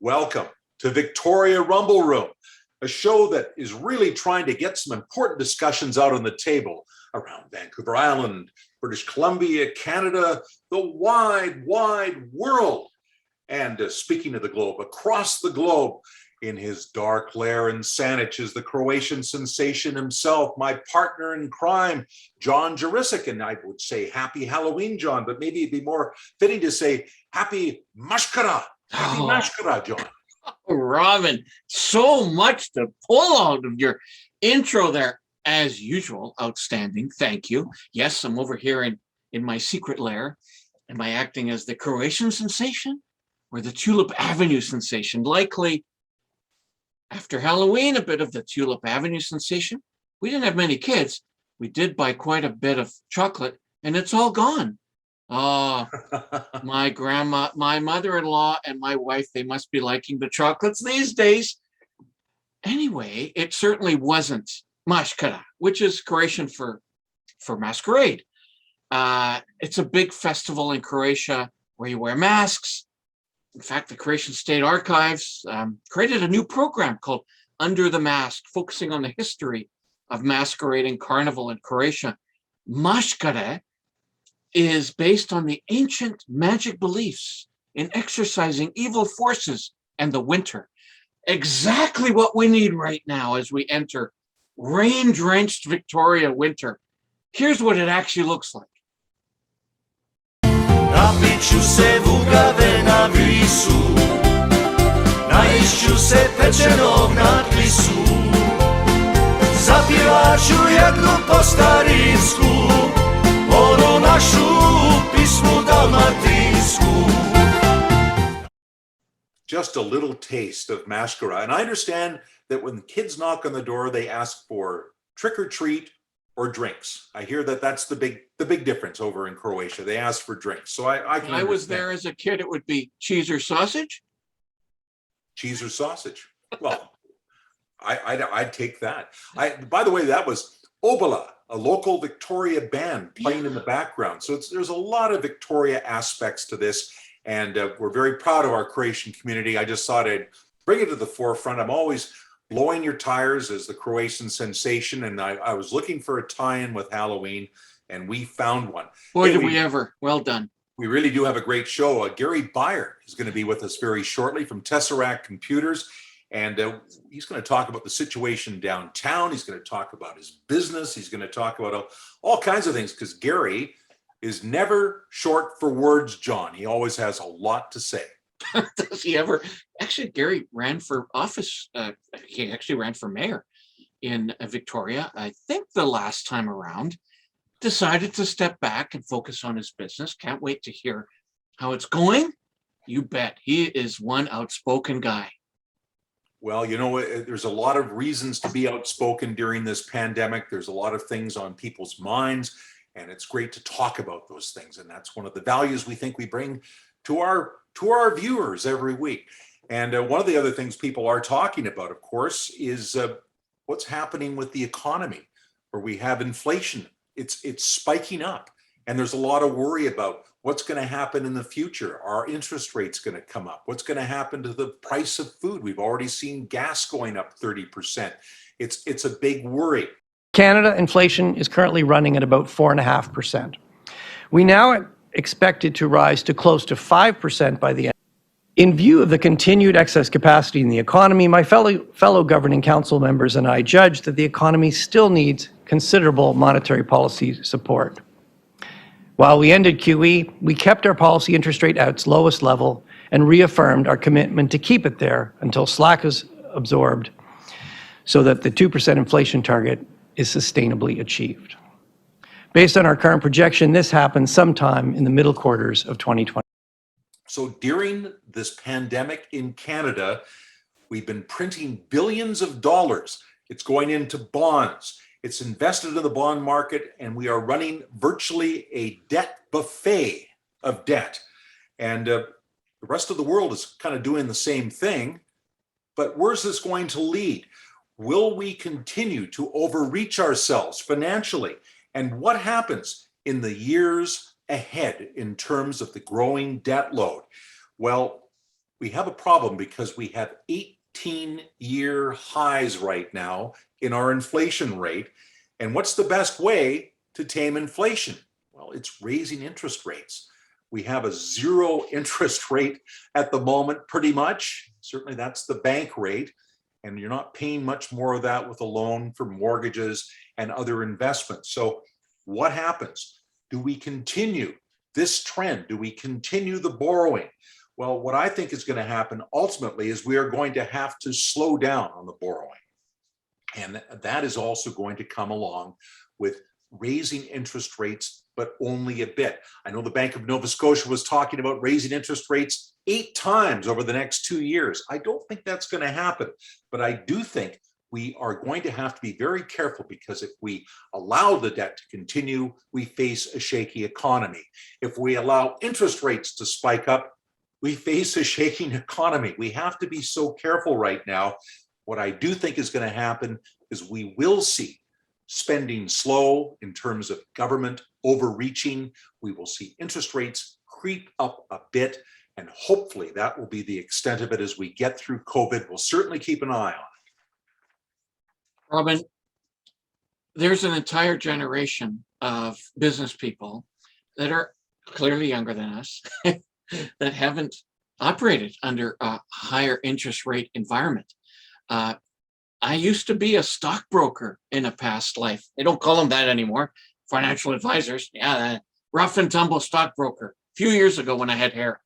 Welcome to Victoria Rumble Room, a show that is really trying to get some important discussions out on the table around Vancouver Island, British Columbia, Canada, the wide world. And speaking of the globe, across the globe, in his dark lair in Saanich is the Croatian sensation himself, my partner in crime, John Jurisic. And I would say happy Halloween, John, but maybe it'd be more fitting to say happy Mashkara. Happy Mashkara, John. Oh, Robin, so much to pull out of your intro there, as usual. Outstanding. Thank you. Yes, I'm over here in my secret lair. Am I acting as the Croatian sensation or the Tulip Avenue sensation? Likely, after Halloween, a bit of the Tulip Avenue sensation. We didn't have many kids. We did buy quite a bit of chocolate, and it's all gone. Oh, my grandma, my mother-in-law, and my wife, they must be liking the chocolates these days. Anyway, it certainly wasn't Mashkara, which is Croatian for masquerade. It's a big festival in Croatia where you wear masks. In fact, the Croatian State Archives created a new program called Under the Mask, focusing on the history of masquerading carnival in Croatia. Mashkara is based on the ancient magic beliefs in exorcising evil forces and the winter. Exactly what we need right now as we enter rain-drenched Victoria winter. Here's what it actually looks like. Napiću se vugave na visu, naišću se pečenog na klisu, zapjevaću jednu po starinsku, onu našu pismu dalmatinsku. Just a little taste of Mashkara. And I understand that when kids knock on the door, they ask for trick or treat or drinks. I hear that that's the big difference over in Croatia. They ask for drinks. So I can When I was there as a kid, it would be cheese or sausage. Cheese or sausage. Well, I'd take that. By the way, that was Obala, a local Victoria band playing in the background. So there's a lot of Victoria aspects to this. And we're very proud of our Croatian community. I just thought I'd bring it to the forefront. I'm always blowing your tires as the Croatian sensation. And I was looking for a tie-in with Halloween, and we found one. Boy, did we ever. Well done. We really do have a great show. Gary Beyer is going to be with us very shortly from Tesseract Computers. And he's going to talk about the situation downtown. He's going to talk about his business. He's going to talk about all kinds of things, because Gary is never short for words, John. He always has a lot to say. Does he ever? Actually, Gary ran for office. He actually ran for mayor in Victoria. I think the last time around, decided to step back and focus on his business. Can't wait to hear how it's going. You bet. He is one outspoken guy. Well, you know, there's a lot of reasons to be outspoken during this pandemic. There's a lot of things on people's minds, and it's great to talk about those things. And that's one of the values we think we bring to our viewers every week. And one of the other things people are talking about, of course, is what's happening with the economy, where we have inflation. It's spiking up, and there's a lot of worry about what's going to happen in the future. Are interest rates going to come up? What's going to happen to the price of food? We've already seen gas going up 30%. It's a big worry. Canada inflation is currently running at about 4.5%. We now expect it to rise to close to 5% by the end. In view of the continued excess capacity in the economy, my fellow governing council members and I judge that the economy still needs considerable monetary policy support. While we ended QE, we kept our policy interest rate at its lowest level and reaffirmed our commitment to keep it there until slack is absorbed, so that the 2% inflation target is sustainably achieved. Based on our current projection, this happens sometime in the middle quarters of 2020. So during this pandemic in Canada, we've been printing billions of dollars. It's going into bonds. It's invested in the bond market, and we are running virtually a debt buffet of debt. And the rest of the world is kind of doing the same thing. But where's this going to lead? Will we continue to overreach ourselves financially? And what happens in the years ahead in terms of the growing debt load? Well, we have a problem because we have 18-year highs right now in our inflation rate. And what's the best way to tame inflation? Well, it's raising interest rates. We have a zero interest rate at the moment, pretty much. Certainly that's the bank rate. And you're not paying much more of that with a loan for mortgages and other investments. So what happens? Do we continue this trend? Do we continue the borrowing? Well, what I think is going to happen ultimately is we are going to have to slow down on the borrowing. And that is also going to come along with raising interest rates, but only a bit. I know the Bank of Nova Scotia was talking about raising interest rates 8 times over the next 2 years. I don't think that's going to happen, but I do think we are going to have to be very careful, because if we allow the debt to continue, we face a shaky economy. If we allow interest rates to spike up, we face a shaking economy. We have to be so careful right now. What I do think is going to happen is we will see spending slow in terms of government overreaching. We will see interest rates creep up a bit, and hopefully that will be the extent of it as we get through COVID. We'll certainly keep an eye on it. Robin, there's an entire generation of business people that are clearly younger than us that haven't operated under a higher interest rate environment. I used to be a stockbroker in a past life. They don't call them that anymore. Financial advisors. Yeah, rough and tumble stockbroker. A few years ago when I had hair.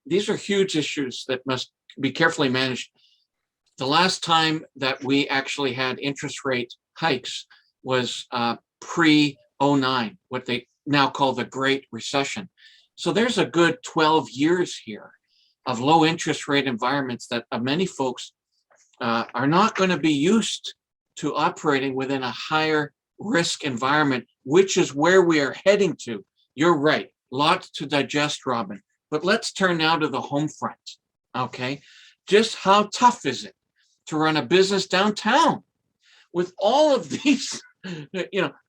These are huge issues that must be carefully managed. The last time that we actually had interest rate hikes was pre-09, what they now call the Great Recession. So there's a good 12 years here of low interest rate environments that many folks are not going to be used to operating within a higher risk environment, which is where we are heading to. You're right, lots to digest, Robin. But let's turn now to the home front, okay? Just how tough is it to run a business downtown with all of these,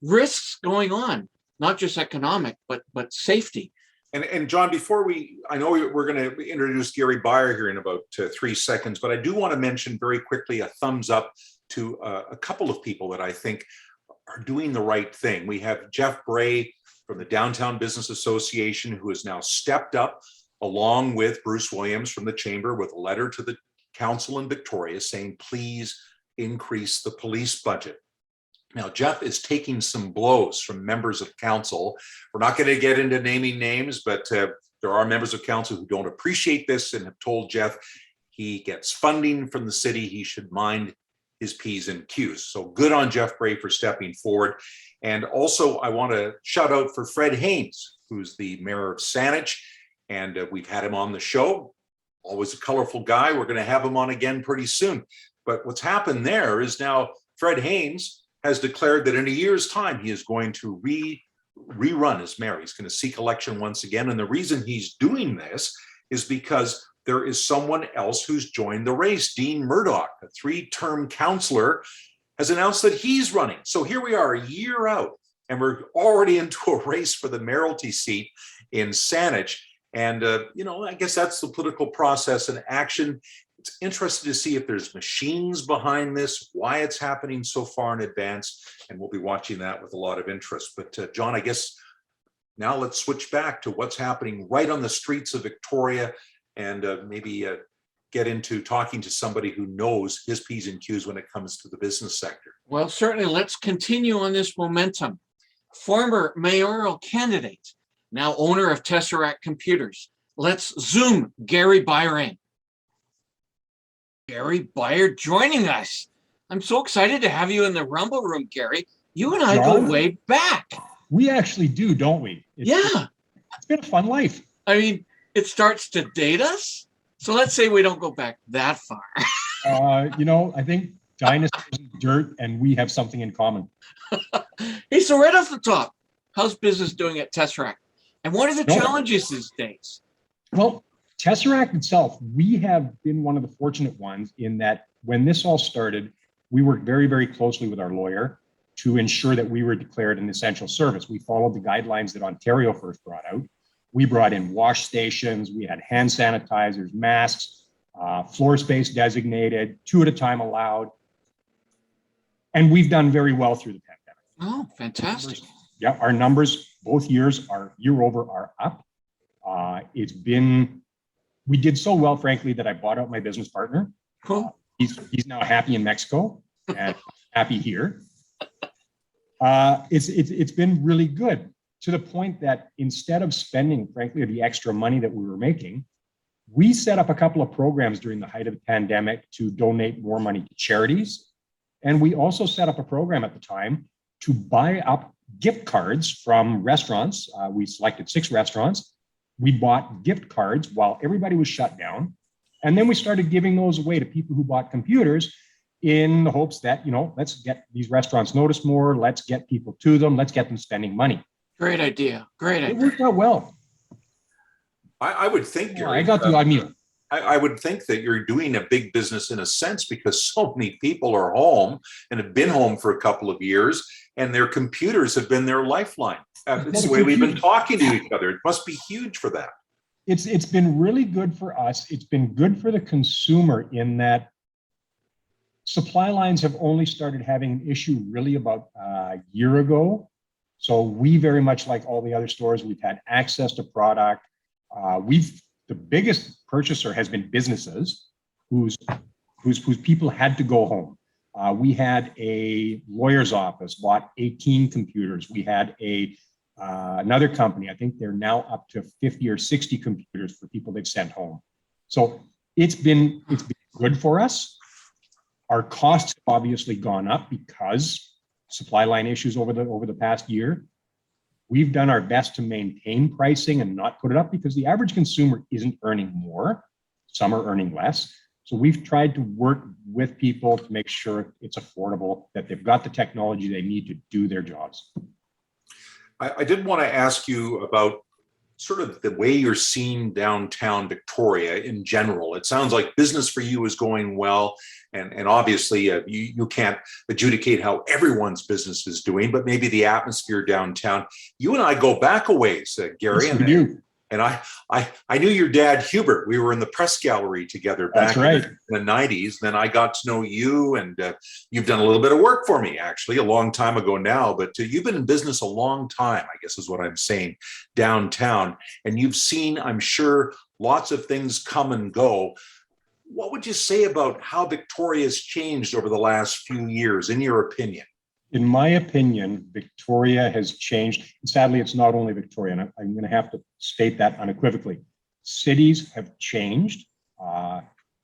risks going on, not just economic, but safety? And John, before I know we're going to introduce Gary Beyer here in about 3 seconds, but I do want to mention very quickly a thumbs up to a couple of people that I think are doing the right thing. We have Jeff Bray from the Downtown Business Association, who has now stepped up along with Bruce Williams from the Chamber with a letter to the council in Victoria saying, please increase the police budget. Now, Jeff is taking some blows from members of council. We're not going to get into naming names, but there are members of council who don't appreciate this and have told Jeff he gets funding from the city. He should mind his P's and Q's. So good on Jeff Bray for stepping forward. And also, I want to shout out for Fred Haynes, who's the mayor of Saanich. And we've had him on the show. Always a colorful guy. We're going to have him on again pretty soon. But what's happened there is now Fred Haynes has declared that in a year's time, he is going to rerun as mayor. He's going to seek election once again. And the reason he's doing this is because there is someone else who's joined the race. Dean Murdoch, a 3-term councillor, has announced that he's running. So here we are a year out, and we're already into a race for the mayoralty seat in Saanich. And, I guess that's the political process in action. It's interesting to see if there's machines behind this, why it's happening so far in advance, and we'll be watching that with a lot of interest. But John, I guess now let's switch back to what's happening right on the streets of Victoria, and maybe get into talking to somebody who knows his P's and Q's when it comes to the business sector. Well, certainly let's continue on this momentum. Former mayoral candidate, now owner of Tesseract Computers. Let's zoom Gary Beyer in. Gary Beyer joining us. I'm so excited to have you in the Rumble Room, Gary. You and I go way back. We actually do, don't we? It's been a fun life. I mean, it starts to date us. So let's say we don't go back that far. I think dinosaurs and dirt and we have something in common. Hey, so right off the top, how's business doing at Tesseract? And what are the challenges these days? Well, Tesseract itself, we have been one of the fortunate ones in that when this all started, we worked very, very closely with our lawyer to ensure that we were declared an essential service. We followed the guidelines that Ontario first brought out. We brought in wash stations. We had hand sanitizers, masks, floor space designated, 2 at a time allowed. And we've done very well through the pandemic. Oh, fantastic. Yeah, our numbers both years are year over are up. We did so well, frankly, that I bought out my business partner. Cool. He's now happy in Mexico and happy here. It's been really good, to the point that instead of spending, frankly, the extra money that we were making, we set up a couple of programs during the height of the pandemic to donate more money to charities. And we also set up a program at the time to buy up gift cards from restaurants. We selected 6 restaurants. We bought gift cards while everybody was shut down. And then we started giving those away to people who bought computers, in the hopes that, let's get these restaurants noticed more. Let's get people to them. Let's get them spending money. Great idea. Great It idea. worked out well. I would think, Gary, I got the odd meal. I would think that you're doing a big business in a sense, because so many people are home and have been home for a couple of years, and their computers have been their lifeline. It's the way we've been talking to each other. It must be huge for that. It's been really good for us. It's been good for the consumer in that supply lines have only started having an issue really about a year ago. So we, very much like all the other stores, we've had access to product. The biggest purchaser has been businesses whose people had to go home. We had a lawyer's office bought 18 computers. We had another company, I think they're now up to 50 or 60 computers for people they've sent home. So it's been good for us. Our costs have obviously gone up because supply line issues over the past year. We've done our best to maintain pricing and not put it up, because the average consumer isn't earning more. Some are earning less. So we've tried to work with people to make sure it's affordable, that they've got the technology they need to do their jobs. I did want to ask you about sort of the way you're seeing downtown Victoria in general. It sounds like business for you is going well. And obviously you can't adjudicate how everyone's business is doing, but maybe the atmosphere downtown. You and I go back a ways, Gary. Yes, we do. And I knew your dad, Hubert. We were in the press gallery together back in the 90s. Then I got to know you, and you've done a little bit of work for me, actually, a long time ago now. But you've been in business a long time, I guess is what I'm saying, downtown. And you've seen, I'm sure, lots of things come and go. What would you say about how Victoria has changed over the last few years, in your opinion? In my opinion, Victoria has changed. And sadly, it's not only Victoria, and I'm going to have to state that unequivocally. Cities have changed.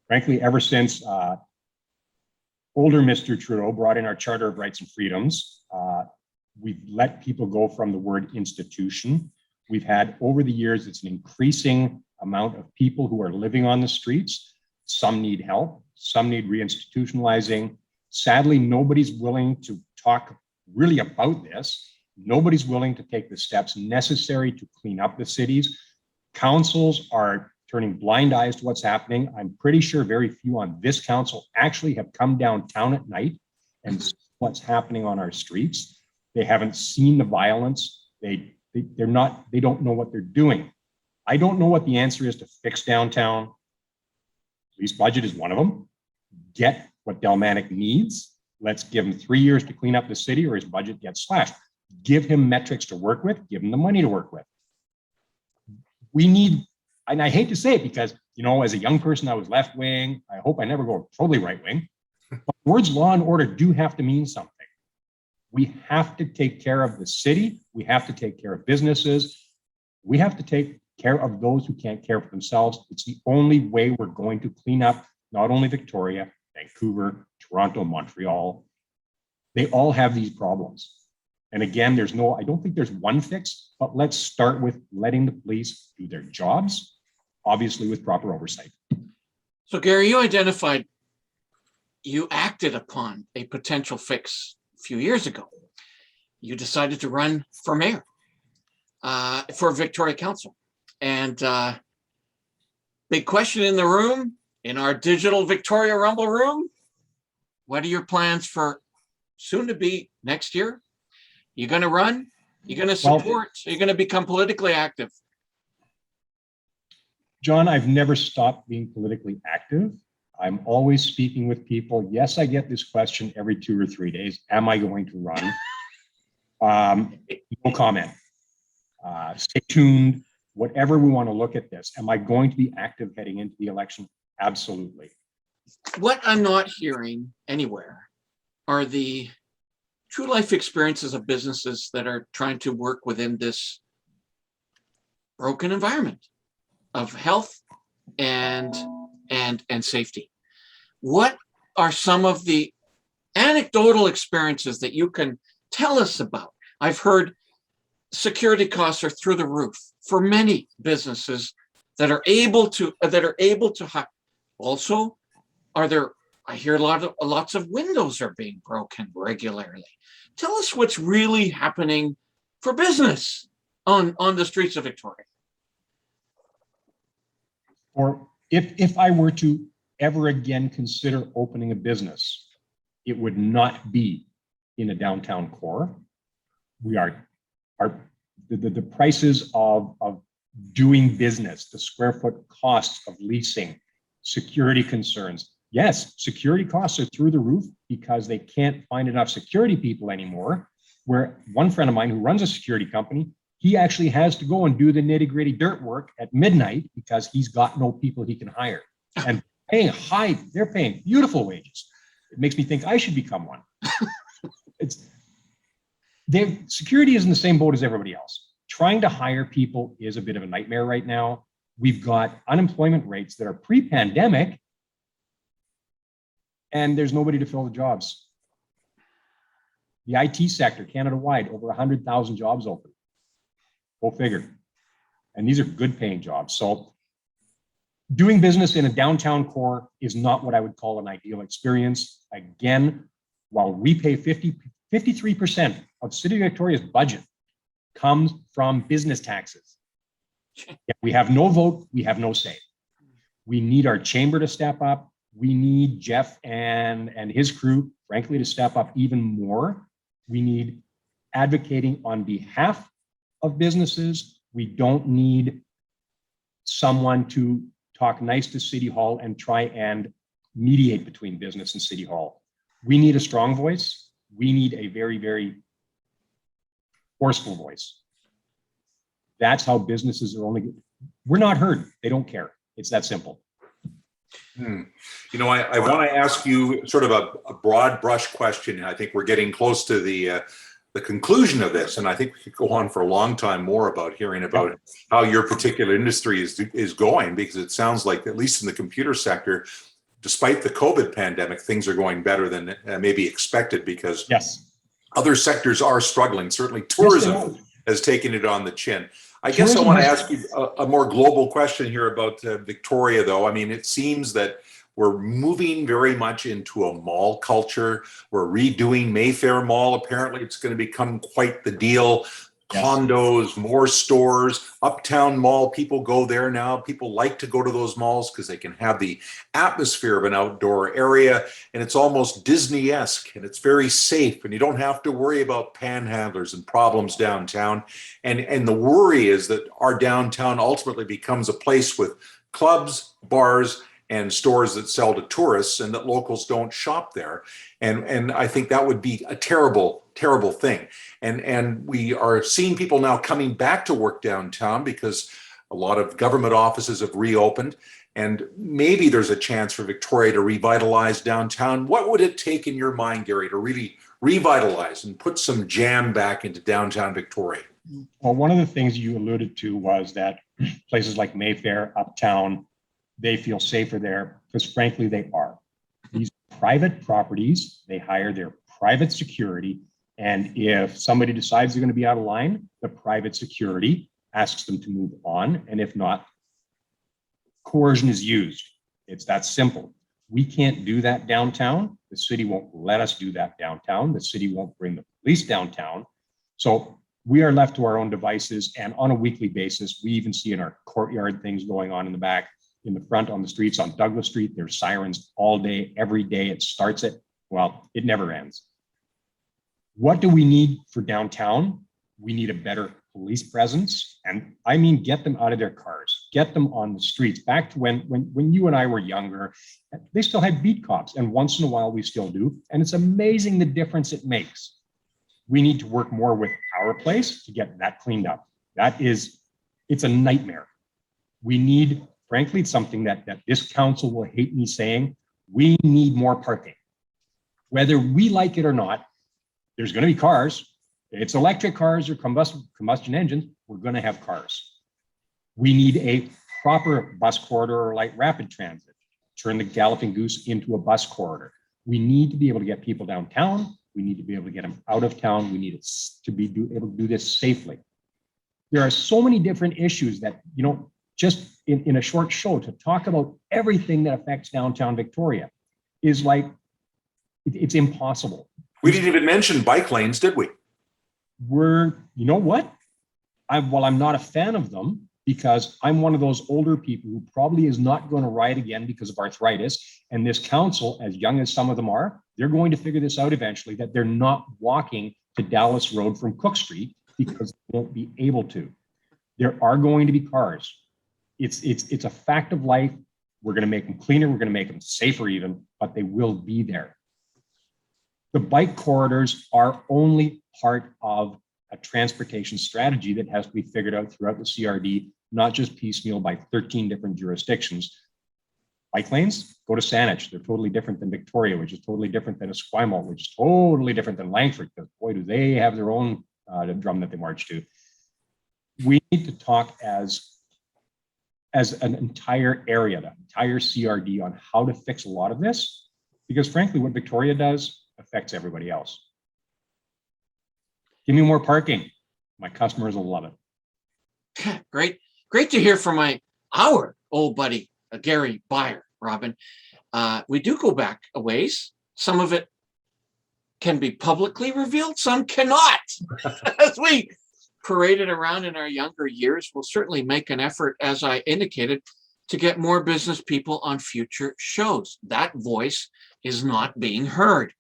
Frankly, ever since older Mr. Trudeau brought in our Charter of Rights and Freedoms, we've let people go from the word institution. We've had, over the years, it's an increasing amount of people who are living on the streets. Some need help, some need reinstitutionalizing. Sadly, nobody's willing to talk really about this. Nobody's willing to take the steps necessary to clean up the cities. Councils are turning blind eyes to what's happening. I'm pretty sure very few on this council actually have come downtown at night and see what's happening on our streets. They haven't seen the violence. They don't know what they're doing. I don't know what the answer is to fix downtown. Police budget is one of them. Get what Delmanic needs. Let's give him 3 years to clean up the city, or his budget gets slashed. Give him metrics to work with. Give him the money to work with. We need, and I hate to say it because, as a young person, I was left wing. I hope I never go totally right wing. But the words law and order do have to mean something. We have to take care of the city. We have to take care of businesses. We have to take care of those who can't care for themselves. It's the only way we're going to clean up not only Victoria, Vancouver, Toronto, Montreal. They all have these problems. And again, I don't think there's one fix, but let's start with letting the police do their jobs, obviously with proper oversight. So Gary, you acted upon a potential fix a few years ago. You decided to run for mayor for Victoria Council. And big question in the room, in our digital Victoria Rumble room, what are your plans for soon to be next year? You going to run? You going to support? Are you going to become politically active? John, I've never stopped being politically active. I'm always speaking with people. Yes, I get this question every 2 or 3 days. Am I going to run? No comment. Stay tuned. Whatever we want to look at this. Am I going to be active heading into the election? Absolutely. What I'm not hearing anywhere are the true life experiences of businesses that are trying to work within this broken environment of health and safety. What are some of the anecdotal experiences that you can tell us about? I've heard security costs are through the roof for many businesses that are able to hire. Also, I hear lots of windows are being broken regularly. Tell us what's really happening for business on the streets of Victoria. Or if I were to ever again consider opening a business, it would not be in a downtown core. The prices of doing business, the square foot costs of leasing, security concerns. Yes, security costs are through the roof because they can't find enough security people anymore. Where one friend of mine who runs a security company, he actually has to go and do the nitty-gritty dirt work at midnight because he's got no people he can hire. And they're paying beautiful wages. It makes me think I should become one. Security is in the same boat as everybody else. Trying to hire people is a bit of a nightmare right now. We've got unemployment rates that are pre-pandemic, and there's nobody to fill the jobs. The IT sector, Canada-wide, over 100,000 jobs open. Go figure. And these are good paying jobs. So doing business in a downtown core is not what I would call an ideal experience. Again, while we pay 53% of City of Victoria's budget comes from business taxes. If we have no vote, we have no say. We need our chamber to step up. We need Jeff and his crew, frankly, to step up even more. We need advocating on behalf of businesses. We don't need someone to talk nice to City Hall and try and mediate between business and City Hall. We need a strong voice. We need a very, very forceful voice. That's how businesses are we're not heard. They don't care. It's that simple. You know, I want to ask you sort of a broad brush question. I think we're getting close to the conclusion of this, and I think we could go on for a long time more about hearing about how your particular industry is going, because it sounds like, at least in the computer sector, despite the COVID pandemic, things are going better than maybe expected, because other sectors are struggling. Certainly tourism has taken it on the chin. I guess I want to ask you a more global question here about Victoria, though. I mean, it seems that we're moving very much into a mall culture. We're redoing Mayfair Mall. Apparently, it's going to become quite the deal. Condos, more stores, Uptown Mall. People go there now. People like to go to those malls because they can have the atmosphere of an outdoor area, and it's almost Disney-esque, and it's very safe, and you don't have to worry about panhandlers and problems downtown. And the worry is that our downtown ultimately becomes a place with clubs, bars, and stores that sell to tourists, and that locals don't shop there. And I think that would be a terrible, terrible thing. And we are seeing people now coming back to work downtown because a lot of government offices have reopened, and maybe there's a chance for Victoria to revitalize downtown. What would it take in your mind, Gary, to really revitalize and put some jam back into downtown Victoria? Well, one of the things you alluded to was that places like Mayfair, Uptown, they feel safer there because frankly, they are. These private properties, they hire their private security. And if somebody decides they're going to be out of line, the private security asks them to move on. And if not, coercion is used. It's that simple. We can't do that downtown. The city won't let us do that downtown. The city won't bring the police downtown. So we are left to our own devices. And on a weekly basis, we even see in our courtyard things going on in the back. In the front, on the streets, on Douglas Street, there's sirens all day, every day. It starts it never ends. What do we need for downtown? We need a better police presence. And I mean, get them out of their cars. get them on the streets. Back to when you and I were younger, they still had beat cops, and once in a while we still do. And it's amazing the difference it makes. We need to work more with our place to get that cleaned up. It's a nightmare. We need, frankly, it's something that this council will hate me saying, we need more parking. Whether we like it or not, there's going to be cars. It's electric cars or combustion engines, we're going to have cars. We need a proper bus corridor or light rapid transit. Turn the Galloping Goose into a bus corridor. We need to be able to get people downtown. We need to be able to get them out of town. We need it to be able to do this safely. There are so many different issues that, just in a short show to talk about everything that affects downtown Victoria is like, it's impossible. We didn't even mention bike lanes, did we? You know what? While I'm not a fan of them, because I'm one of those older people who probably is not going to ride again because of arthritis. And this council, as young as some of them are, they're going to figure this out eventually, that they're not walking to Dallas Road from Cook Street because they won't be able to. There are going to be cars. It's a fact of life. We're going to make them cleaner. We're going to make them safer even, but they will be there. The bike corridors are only part of a transportation strategy that has to be figured out throughout the CRD, not just piecemeal by 13 different jurisdictions. Bike lanes, go to Saanich. They're totally different than Victoria, which is totally different than Esquimalt, which is totally different than Langford, because boy, do they have their own drum that they march to. We need to talk as an entire area, the entire CRD on how to fix a lot of this, because frankly, what Victoria does affects everybody else. Give me more parking. My customers will love it. Great to hear from our old buddy, Gary Beyer, Robin. We do go back a ways. Some of it can be publicly revealed, some cannot. As we paraded around in our younger years, we'll certainly make an effort, as I indicated, to get more business people on future shows. That voice is not being heard.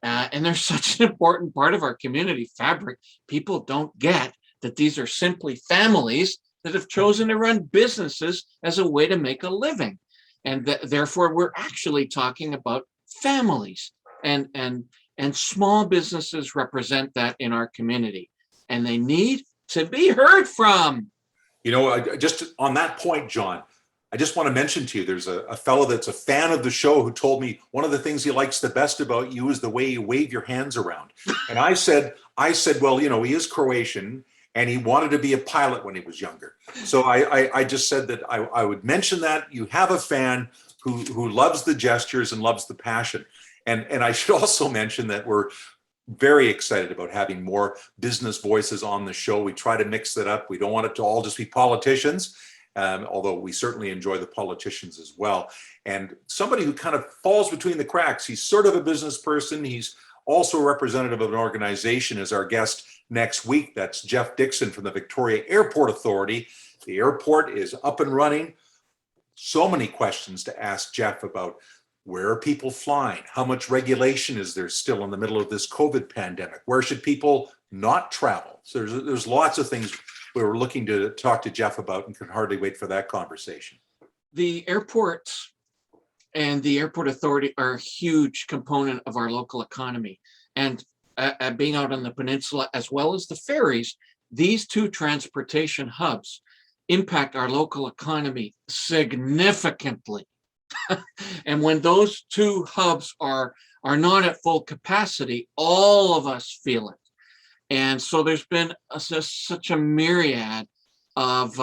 And they're such an important part of our community fabric. People don't get that these are simply families that have chosen to run businesses as a way to make a living. And therefore, we're actually talking about families. And small businesses represent that in our community. And they need to be heard from. Just on that point, John, I just want to mention to you, there's a fellow that's a fan of the show who told me one of the things he likes the best about you is the way you wave your hands around. And I said, well, he is Croatian and he wanted to be a pilot when he was younger. So I just said that I would mention that you have a fan who loves the gestures and loves the passion. And I should also mention that we're very excited about having more business voices on the show. We try to mix that up. We don't want it to all just be politicians. Although we certainly enjoy the politicians as well. And somebody who kind of falls between the cracks. He's sort of a business person. He's also a representative of an organization as our guest next week. That's Jeff Dixon from the Victoria Airport Authority. The airport is up and running. So many questions to ask Jeff about where are people flying? How much regulation is there still in the middle of this COVID pandemic? Where should people not travel? So there's lots of things we were looking to talk to Jeff about and can hardly wait for that conversation. The airports and the airport authority are a huge component of our local economy. And being out on the peninsula, as well as the ferries, these two transportation hubs impact our local economy significantly. And when those two hubs are not at full capacity, all of us feel it. And so there's been such a myriad of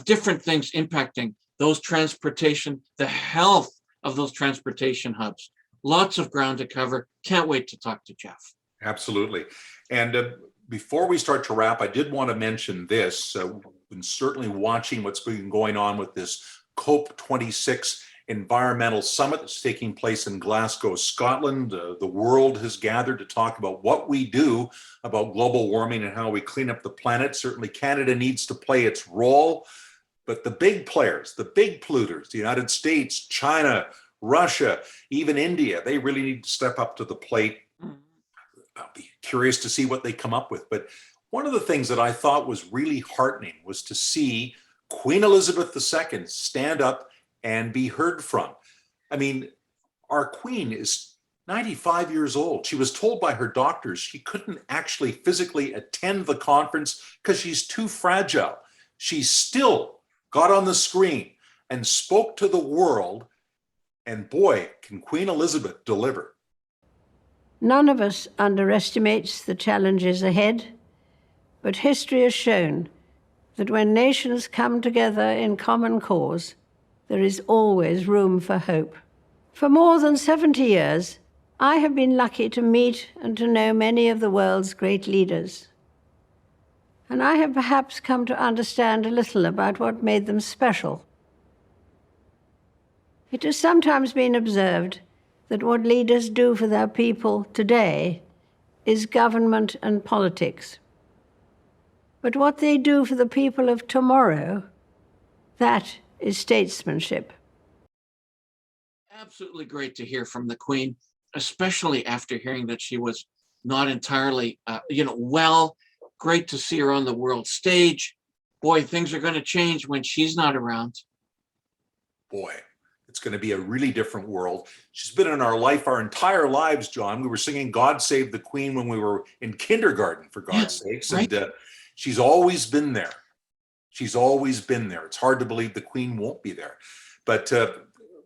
different things impacting those transportation, the health of those transportation hubs. Lots of ground to cover. Can't wait to talk to Jeff. Absolutely. And before we start to wrap, I did want to mention this. We've been certainly watching what's been going on with this COP26 environmental summit that's taking place in Glasgow, Scotland. The world has gathered to talk about what we do about global warming and how we clean up the planet. Certainly Canada needs to play its role, but the big players, the big polluters, the United States, China, Russia, even India, they really need to step up to the plate. I'll be curious to see what they come up with. But one of the things that I thought was really heartening was to see Queen Elizabeth II stand up and be heard from. I mean, our queen is 95 years old. She was told by her doctors she couldn't actually physically attend the conference because she's too fragile. She still got on the screen and spoke to the world. And boy, can Queen Elizabeth deliver. None of us underestimates the challenges ahead, but history has shown that when nations come together in common cause, there is always room for hope. For more than 70 years, I have been lucky to meet and to know many of the world's great leaders. And I have perhaps come to understand a little about what made them special. It has sometimes been observed that what leaders do for their people today is government and politics. But what they do for the people of tomorrow, that is statesmanship. Absolutely great to hear from the Queen, especially after hearing that she was not entirely, well. Great to see her on the world stage. Boy, things are going to change when she's not around. Boy, it's going to be a really different world. She's been in our life our entire lives, John. We were singing God Save the Queen when we were in kindergarten, for God's sakes. Right. And she's always been there. She's always been there. It's hard to believe the Queen won't be there. But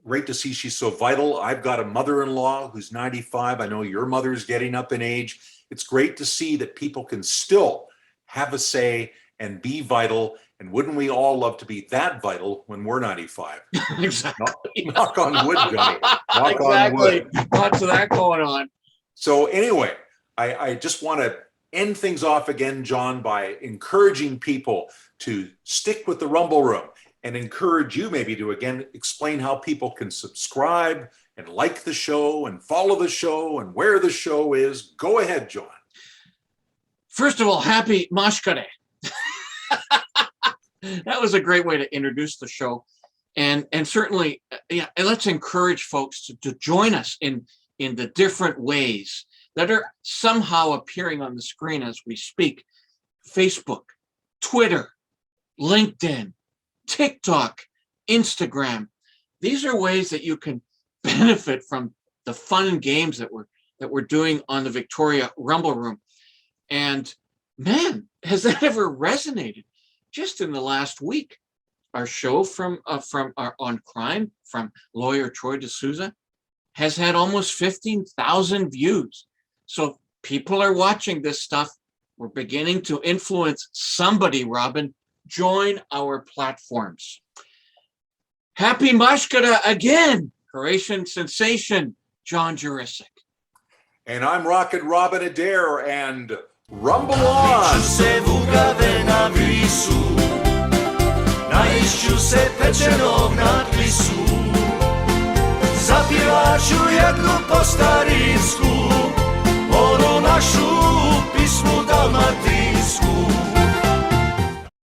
great to see she's so vital. I've got a mother-in-law who's 95. I know your mother's getting up in age. It's great to see that people can still have a say and be vital. And wouldn't we all love to be that vital when we're 95? Exactly. Knock on wood, Johnny. Knock Exactly. on wood. Lots of that going on. So anyway, I just want to end things off again, John, by encouraging people to stick with the Rumble Room and encourage you maybe to again explain how people can subscribe and like the show and follow the show and where the show is. Go ahead, John. First of all, happy Mashkare. That was a great way to introduce the show. And certainly, and let's encourage folks to join us in the different ways that are somehow appearing on the screen as we speak. Facebook, Twitter, LinkedIn, TikTok, Instagram. These are ways that you can benefit from the fun and games that we're doing on the Victoria Rumble Room. And man, has that ever resonated? Just in the last week, our show from our on crime from lawyer Troy D'Souza has had almost 15,000 views. So people are watching this stuff. We're beginning to influence somebody, Robin. Join our platforms. Happy Mashkara again, Croatian sensation, John Jurisic. And I'm Rocket Robin Adair, and Rumble on! se vugave na visu, naišću se pečenog natpisu, zapjevaću jednu po starinsku,